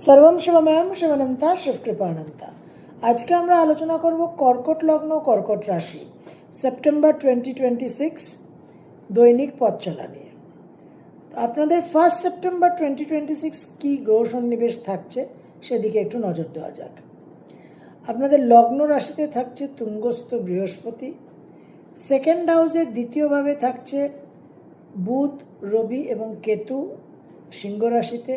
সর্বম শিবময়ম শিবানন্তা শিবকৃপানন্তা। আজকে আমরা আলোচনা করব কর্কট লগ্ন কর্কট রাশি সেপ্টেম্বর 2026 দৈনিক পথ চলা নিয়ে। আপনাদের 1 সেপ্টেম্বর 2026 কি গ্রহ সন্নিবেশ থাকছে সেদিকে একটু নজর দেওয়া যাক। আপনাদের লগ্ন রাশিতে থাকছে তুঙ্গস্থ বৃহস্পতি, সেকেন্ড হাউসে দ্বিতীয়ভাবে থাকছে বুধ, রবি এবং কেতু সিংহ রাশিতে,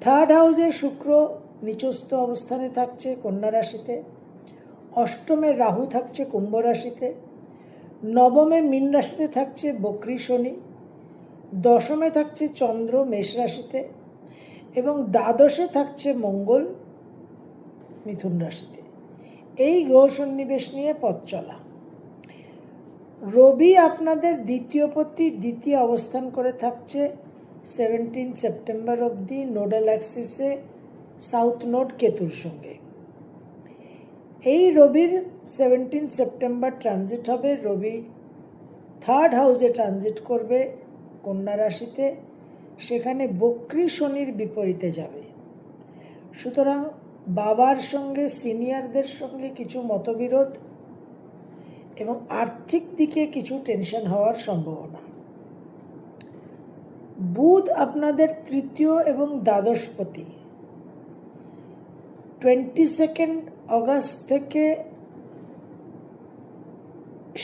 থার্ড হাউসে শুক্র নিচস্থ অবস্থানে থাকছে কন্যা রাশিতে, অষ্টমে রাহু থাকছে কুম্ভ রাশিতে, নবমে মীন রাশিতে থাকছে বক্রী শনি, দশমে থাকছে চন্দ্র মেষ রাশিতে এবং দ্বাদশে থাকছে মঙ্গল মিথুন রাশিতে। এই গ্রহ সন্নিবেশ নিয়ে পথ চলা। রবি আপনাদের দ্বিতীয়পতি দ্বিতীয় অবস্থান করে থাকছে 17 সেপ্টেম্বর অবধি নোডাল অ্যাক্সিসে সাউথ নোড কেতুর সঙ্গে। এই রবির 17 সেপ্টেম্বর ট্রানজিট হবে। রবি থার্ড হাউসে ট্রানজিট করবে কন্যা রাশিতে, সেখানে বক্রী শনির বিপরীতে যাবে। সুতরাং বাবার সঙ্গে সিনিয়রদের সঙ্গে কিছু মতবিরোধ এবং আর্থিক দিকে কিছু টেনশন হওয়ার সম্ভাবনা। বুধ আপনাদের তৃতীয় এবং দ্বাদশপতি 22 অগস্ট থেকে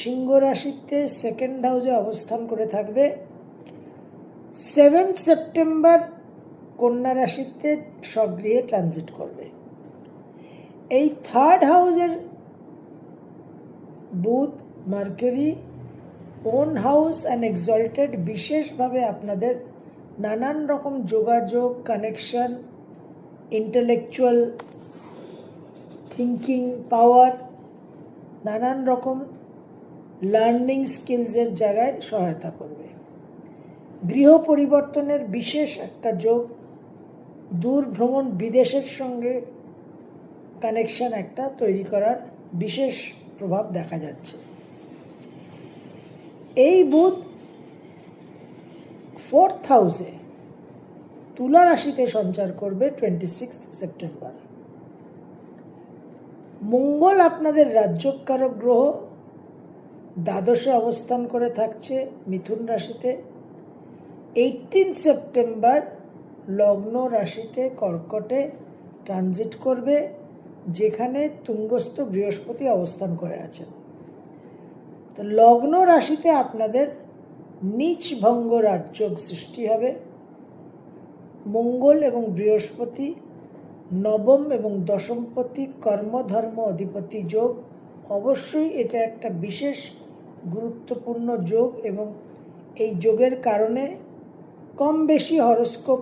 সিংহ রাশিতে সেকেন্ড হাউসে অবস্থান করে থাকবে। 7 সেপ্টেম্বর কন্যা রাশিতে স্বগৃহে ট্রানজিট করবে। এই থার্ড হাউসের বুধ mercury on house and exalted বিশেষভাবে আপনাদের নানান রকম যোগাযোগ, কানেকশন, ইন্টেলেকচুয়াল থিঙ্কিং পাওয়ার, নানান রকম লার্নিং স্কিলসের জায়গায় সহায়তা করবে। গৃহ পরিবর্তনের বিশেষ একটা যোগ, দূর ভ্রমণ, বিদেশের সঙ্গে কানেকশন একটা তৈরি করার বিশেষ প্রভাব দেখা যাচ্ছে। এই বুধ ফোর্থ হাউসে তুলা রাশিতে সঞ্চার করবে 26 সেপ্টেম্বর। মঙ্গল আপনাদের রাজ্যকারক গ্রহ দ্বাদশে অবস্থান করে থাকছে মিথুন রাশিতে। 18 সেপ্টেম্বর লগ্ন রাশিতে কর্কটে ট্রানজিট করবে, যেখানে তুঙ্গস্থ বৃহস্পতি অবস্থান করে আছেন। তো লগ্ন রাশিতে আপনাদের নীচ ভঙ্গ রাজযোগ সৃষ্টি হবে। মঙ্গল এবং বৃহস্পতি নবম এবং দশমপতি কর্মধর্ম অধিপতি যোগ। অবশ্যই এটা একটা বিশেষ গুরুত্বপূর্ণ যোগ এবং এই যোগের কারণে কম বেশি হরোস্কোপ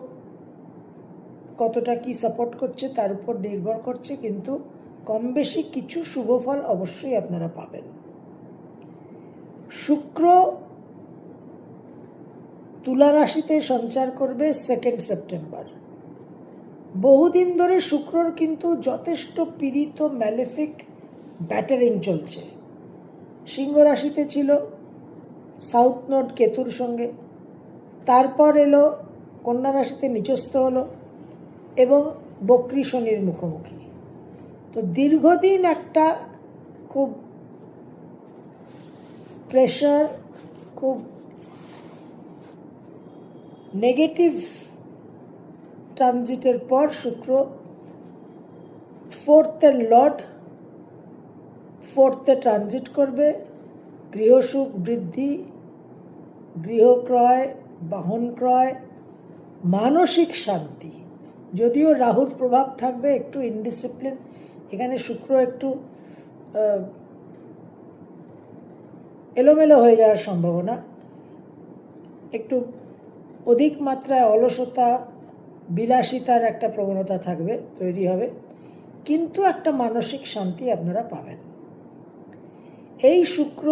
কতটা কি সাপোর্ট করছে তার উপর নির্ভর করছে, কিন্তু কম বেশি কিছু শুভফল অবশ্যই আপনারা পাবেন। শুক্র তুলা রাশিতে সঞ্চার করবে 2 সেপ্টেম্বর। বহুদিন ধরে শুক্রর কিন্তু যথেষ্ট পীড়িত ম্যালেফিক ব্যাটারিং চলছে। সিংহ রাশিতে ছিল সাউথ নোড কেতুর সঙ্গে, তারপর এলো কন্যা রাশিতে নিচস্থ হলো এবং বক্রী শনির মুখোমুখি। তো দীর্ঘদিন একটা খুব প্রেশার, খুব নেগেটিভ ট্রানজিটের পর শুক্র ফোর্থের লর্ড ফোর্থে ট্রানজিট করবে। গৃহসুখ বৃদ্ধি, গৃহ ক্রয়, বাহন ক্রয়, মানসিক শান্তি। যদিও রাহুর প্রভাব থাকবে, একটু ইনডিসিপ্লিন, এখানে শুক্র একটু এলোমেলো হয়ে যাওয়ার সম্ভাবনা, একটু অধিক মাত্রায় অলসতা, বিলাসিতার একটা প্রবণতা থাকবে, তৈরি হবে, কিন্তু একটা মানসিক শান্তি আপনারা পাবেন। এই শুক্র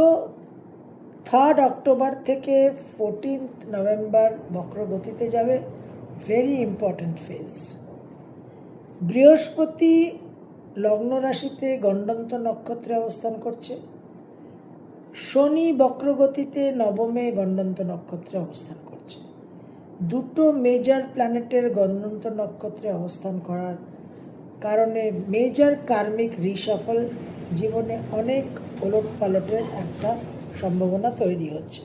3 অক্টোবর থেকে 14 নভেম্বর বক্রগতিতে যাবে। Very important phase. বৃহস্পতি লগ্ন রাশিতে গণ্ডন্ত নক্ষত্রে অবস্থান করছে। শনি বক্রগতিতে নবমে গণ্ডন্ত নক্ষত্রে অবস্থান করছে। দুটো মেজর প্ল্যানেটের গণন্ত নক্ষত্রে অবস্থান করার কারণে মেজর কার্মিক রিশাফল, জীবনে অনেক ওলটপালটের একটা সম্ভাবনা তৈরি হচ্ছে।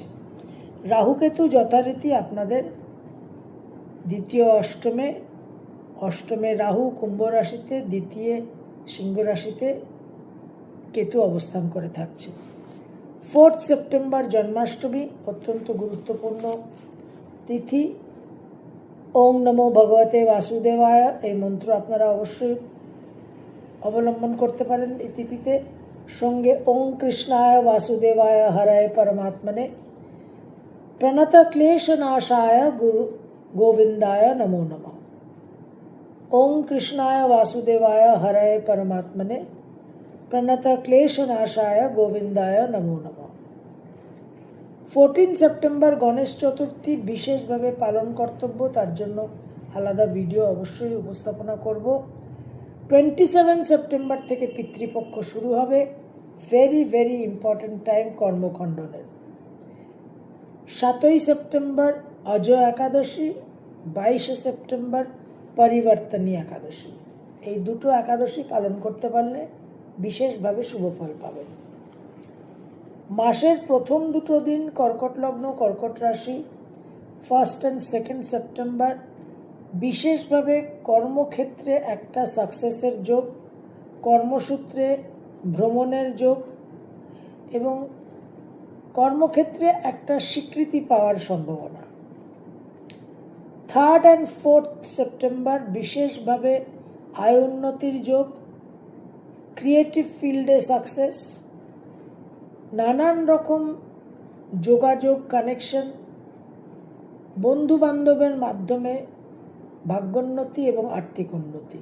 রাহুকেতু যথারীতি আপনাদের দ্বিতীয় অষ্টমে রাহু কুম্ভ রাশিতে, দ্বিতীয় সিংহ রাশিতে কেতু অবস্থান করে থাকছে। 4 সেপ্টেম্বর জন্মাষ্টমী, অত্যন্ত গুরুত্বপূর্ণ তিথি। ওম নমো ভগবতে বাসুদেবায় এই মন্ত্র আপনারা অবশ্যই অবলম্বন করতে পারেন এই তিথিতে। সঙ্গে ওম কৃষ্ণায় বাসুদেবায় হরায় পরমাত্মনে প্রণত ক্লেশনাশায় গুরু গোবিন্দায় নমো নমঃ। ওম কৃষ্ণায় বাসুদেবায় হরায় পরমাত্মনে প্রণত ক্লেশনাশায় গোবিন্দায় নমো নমঃ। 14 সেপ্টেম্বর গণেশ চতুর্থী বিশেষভাবে পালন কর্তব্য, তার জন্য আলাদা ভিডিও অবশ্যই উপস্থাপনা করব। 27 সেপ্টেম্বর থেকে পিতৃপক্ষ শুরু হবে, ভেরি ভেরি ইম্পর্টেন্ট টাইম কর্মখণ্ডনের। 7 সেপ্টেম্বর অজয় একাদশী, 22 সেপ্টেম্বর পরিবর্তনী একাদশী। এই দুটো একাদশী পালন করতে পারলে বিশেষভাবে শুভ ফল পাবেন। মাসের প্রথম দুটো দিন কর্কট লগ্ন কর্কট রাশি, 1 and 2 সেপ্টেম্বর বিশেষভাবে কর্মক্ষেত্রে একটা সাকসেসের যোগ, কর্মসূত্রে ভ্রমণের যোগ এবং কর্মক্ষেত্রে একটা স্বীকৃতি পাওয়ার সম্ভাবনা। 3 and 4 সেপ্টেম্বর বিশেষভাবে আয় উন্নতির যোগ, ক্রিয়েটিভ ফিল্ডে সাকসেস, নানান রকম যোগাযোগ কানেকশন, বন্ধু বান্ধবের মাধ্যমে ভাগ্যোন্নতি এবং আর্থিক উন্নতি,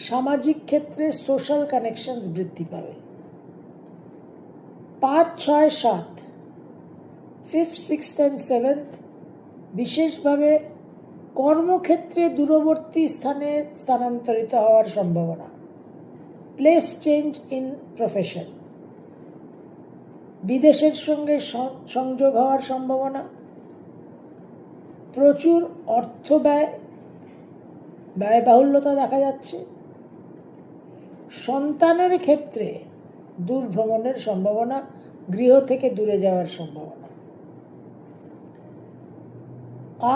সামাজিক ক্ষেত্রে সোশ্যাল কানেকশনস বৃদ্ধি পাবে। 5, 6, 7, 5th, 6th and 7th বিশেষভাবে কর্মক্ষেত্রে দূরবর্তী স্থানে স্থানান্তরিত হওয়ার সম্ভাবনা, প্লেস চেঞ্জ ইন প্রফেশন, বিদেশের সঙ্গে সংযোগ হওয়ার সম্ভাবনা, প্রচুর অর্থ ব্যয়বাহুল্যতা দেখা যাচ্ছে, সন্তানের ক্ষেত্রে দূর ভ্রমণের সম্ভাবনা, গৃহ থেকে দূরে যাওয়ার সম্ভাবনা।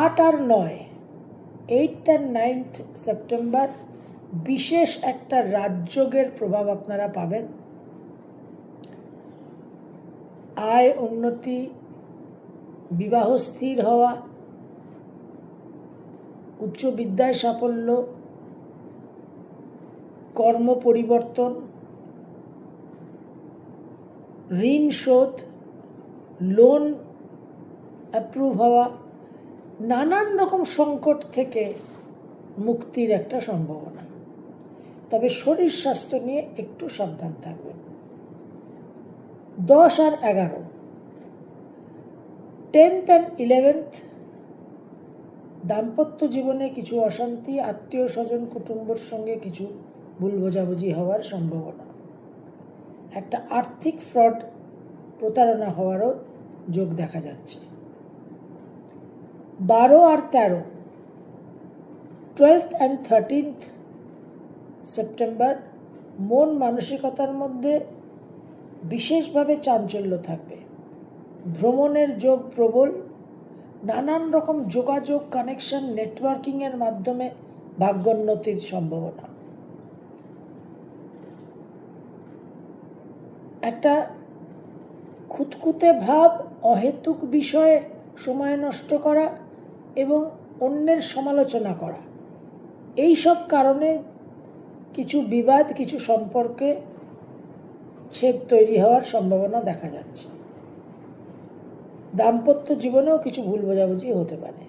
8 আর 9, 8th and 9th সেপ্টেম্বর বিশেষ একটা রাজযোগের প্রভাব আপনারা পাবেন। আয় উন্নতি, বিবাহ স্থির হওয়া, উচ্চ বিদ্যায় সাফল্য, কর্ম পরিবর্তন, ঋণ শোধ, লোন অ্যাপ্রুভ হওয়া, নানান রকম সংকট থেকে মুক্তির একটা সম্ভাবনা। তবে শরীর স্বাস্থ্য নিয়ে একটু সাবধান থাকবেন। 10 আর 11, 10th and 11th দাম্পত্য জীবনে কিছু অশান্তি, আত্মীয় স্বজন কুটুম্বর সঙ্গে কিছু ভুল বোঝাবুঝি হওয়ার সম্ভাবনা, একটা আর্থিক ফ্রড প্রতারণা হওয়ারও যোগ দেখা যাচ্ছে। 12 আর 13, 12th and 13th সেপ্টেম্বর মন মানসিকতার মধ্যে বিশেষভাবে চাঞ্চল্য থাকবে, ভ্রমণের যোগ প্রবল, নানান রকম যোগাযোগ কানেকশন নেটওয়ার্কিংয়ের মাধ্যমে ভাগ্যোন্নতির সম্ভাবনা। একটা খুঁতখুঁতে ভাব, অহেতুক বিষয়ে সময় নষ্ট করা এবং অন্যের সমালোচনা করা, এই সব কারণে কিছু বিবাদ, কিছু সম্পর্কে ছেদ তৈরি হওয়ার সম্ভাবনা দেখা যাচ্ছে। দাম্পত্য জীবনেও কিছু ভুল বোঝাবুঝি হতে পারে।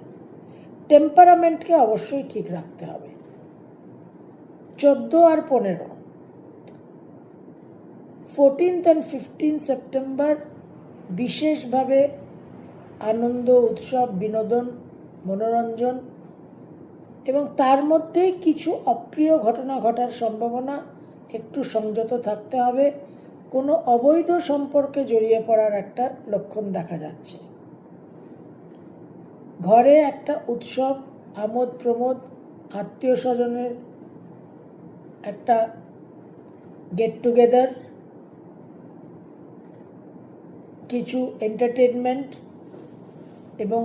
টেম্পারামেন্টকে অবশ্যই ঠিক রাখতে হবে। 14 আর 15, 14th and 15th সেপ্টেম্বর বিশেষভাবে আনন্দ, উৎসব, বিনোদন, মনোরঞ্জন এবং তার মধ্যে কিছু অপ্রিয় ঘটনা ঘটার সম্ভাবনা, একটু সংযত থাকতে হবে। কোনো অবৈধ সম্পর্কে জড়িয়ে পড়ার একটা লক্ষণ দেখা যাচ্ছে। ঘরে একটা উৎসব, আমোদ প্রমোদ, আত্মীয় স্বজনের একটা গেট টুগেদার, কিছু এন্টারটেনমেন্ট এবং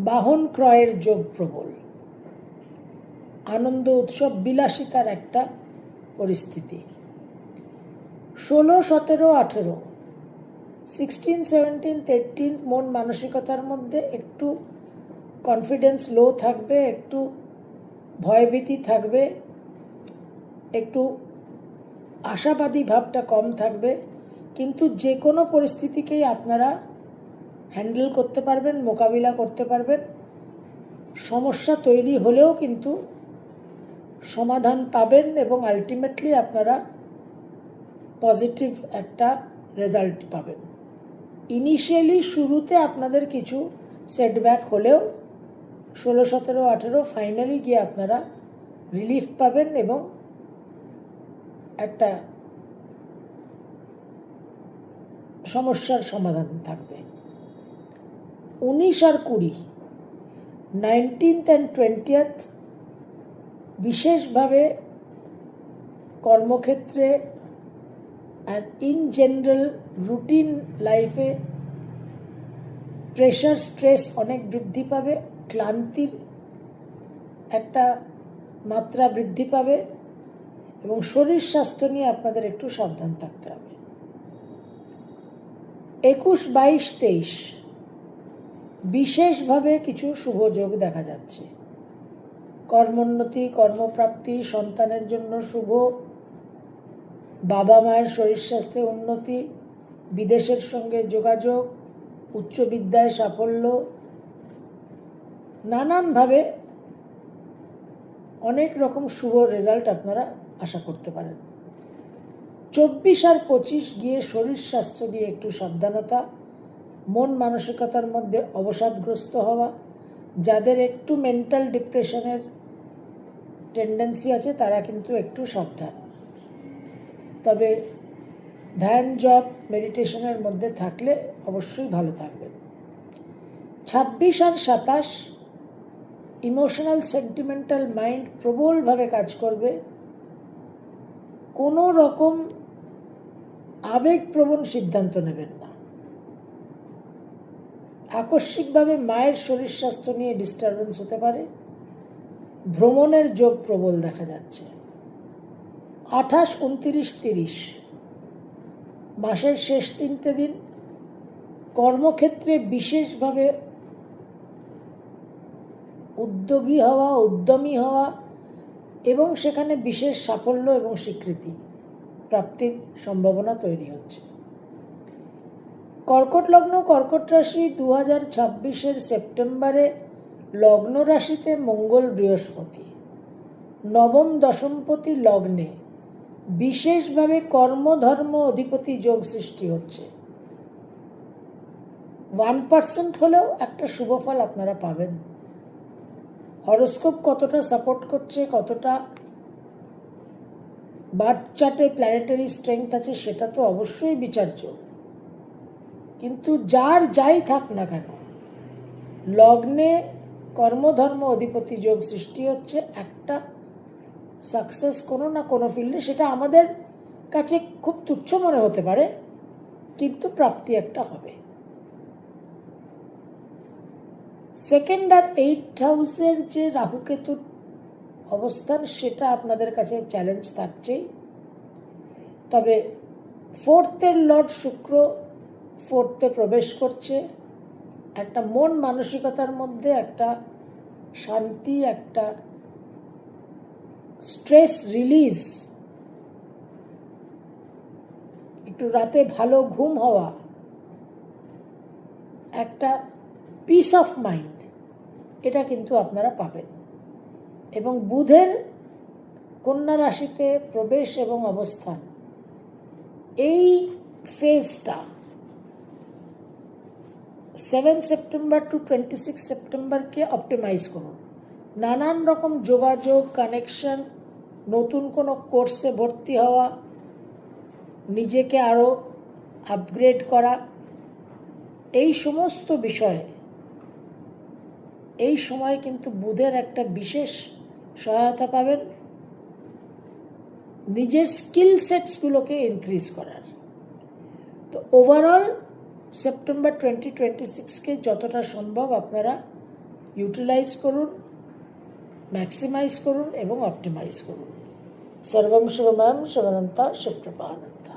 বাহন ক্রয়ের যোগ প্রবল, আনন্দ উৎসব বিলাসিতার একটা পরিস্থিতি। 16, 17, 18, 16, 17, 18 মন মানসিকতার মধ্যে একটু কনফিডেন্স লো থাকবে, একটু ভয়ভীতি থাকবে, একটু আশাবাদী ভাবটা কম থাকবে, কিন্তু যে কোনো পরিস্থিতিকেই আপনারা হ্যান্ডেল করতে পারবেন, মোকাবিলা করতে পারবেন। সমস্যা তৈরি হলেও কিন্তু সমাধান পাবেন এবং আলটিমেটলি আপনারা পজিটিভ একটা রেজাল্ট পাবেন। ইনিশিয়ালি শুরুতে আপনাদের কিছু সেটব্যাক হলেও 16, 17, 18 ফাইনালি গিয়ে আপনারা রিলিফ পাবেন এবং একটা সমস্যার সমাধান থাকবে। 19 আর 20, 19th and 20th বিশেষভাবে কর্মক্ষেত্রে আর ইন জেনারেল রুটিন লাইফে প্রেশার, স্ট্রেস অনেক বৃদ্ধি পাবে, ক্লান্তির একটা মাত্রা বৃদ্ধি পাবে এবং শরীর স্বাস্থ্য নিয়ে আপনাদের একটু সাবধান থাকতে হবে। 21, 22, 23 বিশেষভাবে কিছু শুভ যোগ দেখা যাচ্ছে। কর্মোন্নতি, কর্মপ্রাপ্তি, সন্তানের জন্য শুভ, বাবা মায়ের শরীর স্বাস্থ্যে উন্নতি, বিদেশের সঙ্গে যোগাযোগ, উচ্চ বিদ্যায় সাফল্য, নানানভাবে অনেক রকম শুভ রেজাল্ট আপনারা আশা করতে পারেন। 24 আর 25 গিয়ে শরীর স্বাস্থ্য নিয়ে একটু সাবধানতা, মন মানসিকতার মধ্যে অবসাদগ্রস্ত হওয়া, যাদের একটু মেন্টাল ডিপ্রেশনের টেন্ডেন্সি আছে তারা কিন্তু একটু সাবধান। তবে ধ্যান, জপ, মেডিটেশনের মধ্যে থাকলে অবশ্যই ভালো থাকবেন। 26 আর 27 ইমোশনাল সেন্টিমেন্টাল মাইন্ড প্রবলভাবে কাজ করবে। কোনো রকম আবেগপ্রবণ সিদ্ধান্ত নেবেন না। আকস্মিকভাবে মায়ের শরীর স্বাস্থ্য নিয়ে ডিস্টারবেন্স হতে পারে। ভ্রমণের যোগ প্রবল দেখা যাচ্ছে। 28, 29, 30 মাসের শেষ 3টে দিন কর্মক্ষেত্রে বিশেষভাবে উদ্যোগী হওয়া, উদ্যমী হওয়া এবং সেখানে বিশেষ সাফল্য এবং স্বীকৃতি প্রাপ্তির সম্ভাবনা তৈরি হচ্ছে। কর্কট লগ্ন, কর্কট রাশি 2026 সেপ্টেম্বরে লগ্ন রাশিতে মঙ্গল, বৃহস্পতি, নবম দশমপতি লগ্নে বিশেষভাবে কর্মধর্ম অধিপতি যোগ সৃষ্টি হচ্ছে। 1% হলেও একটা শুভফল আপনারা পাবেন। হরোস্কোপ কতটা সাপোর্ট করছে, কতটা বার্থ চার্টে প্ল্যানেটারি স্ট্রেংথ আছে সেটা তো অবশ্যই বিচার্য, কিন্তু যার যাই থাক না কেন লগ্নে কর্মধর্ম অধিপতি যোগ সৃষ্টি হচ্ছে। একটা সাকসেস কোনো না কোনো ফিল্ডে, সেটা আমাদের কাছে খুব তুচ্ছ মনে হতে পারে, কিন্তু প্রাপ্তি একটা হবে। 2nd আর 8th হাউসের যে রাহুকেতুর অবস্থান সেটা আপনাদের কাছে চ্যালেঞ্জ থাকছেই। তবে 4th-এর লর্ড শুক্র 4th-এ প্রবেশ করছে। একটা মন মানসিকতার মধ্যে একটা শান্তি, একটা স্ট্রেস রিলিজ, একটু রাতে ভালো ঘুম হওয়া, একটা পিস অফ মাইন্ড, এটা কিন্তু আপনারা পাবেন। এবং বুধের কন্যা রাশিতে প্রবেশ এবং অবস্থান, এই ফেজটা 7 সেপ্টেম্বর টু 26 সেপ্টেম্বরকে অপটিমাইজ করুন। নানান রকম যোগাযোগ, কানেকশন, নতুন কোনো কোর্সে ভর্তি হওয়া, নিজেকে আরও আপগ্রেড করা, এই সমস্ত বিষয়ে এই সময় কিন্তু বুধের একটা বিশেষ সহায়তা পাবেন নিজের স্কিল সেটসগুলোকে ইনক্রিজ করার। তো ওভারঅল সেপ্টেম্বর 2026কে যতটা সম্ভব আপনারা ইউটিলাইজ করুন, ম্যাক্সিমাইজ করুন এবং অপটিমাইজ করুন। সর্বম শিবময়ম শিবানন্তা শিবকৃপানন্তা।